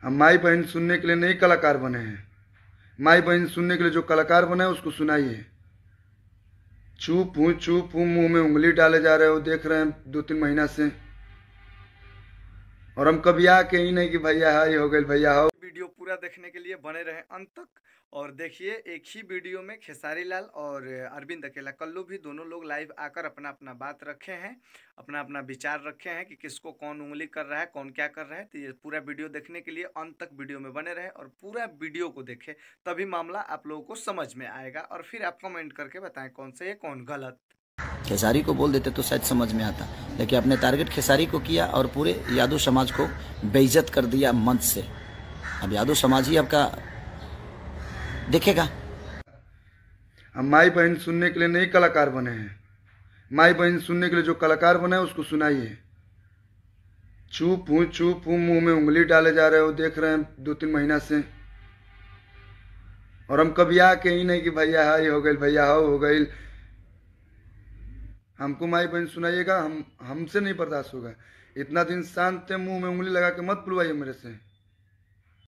हम माई बहन सुनने के लिए नहीं कलाकार बने हैं। माई बहन सुनने के लिए जो कलाकार बने हैं उसको सुनाइए। चुप हूँ, मुंह में उंगली डाले जा रहे हो, देख रहे हैं 2-3 महीना से। और हम कभी आके ही नहीं कि भैया हाय हो गए भैया हो। वीडियो पूरा देखने के लिए बने रहे अंत तक। और देखिए, एक ही वीडियो में खेसारी लाल और अरविंद अकेला कल्लू भी दोनों लोग लाइव आकर अपना अपना बात रखे हैं, अपना अपना विचार रखे हैं कि किसको कौन उंगली कर रहा है, कौन क्या कर रहा है। तो ये पूरा वीडियो देखने के लिए अंत तक वीडियो में बने रहे और पूरा वीडियो को देखें, तभी मामला आप लोगों को समझ में आएगा और फिर आप कमेंट करके बताएं कौन सही है कौन गलत। खेसारी को बोल देते तो शायद समझ में आता, लेकिन आपने टारगेट खेसारी को किया और पूरे यादव समाज को बेइज्जत कर दिया मंच से। अब यादव समाज ही आपका देखेगा। हम माई बहन सुनने के लिए नहीं कलाकार बने हैं। माई बहन सुनने के लिए जो कलाकार बने हैं उसको सुनाइए। चुप हूँ, मुंह में उंगली डाले जा रहे हो, देख रहे हैं 2-3 महीना से। और हम कभी आके ही नहीं कि भैया हाय हो गई भैया हो गई। हमको माई बहन सुनाइएगा, हमसे नहीं बर्दाश्त होगा। इतना दिन शांत थे, मुंह में उंगली लगा के मत बुलवाइए मेरे से।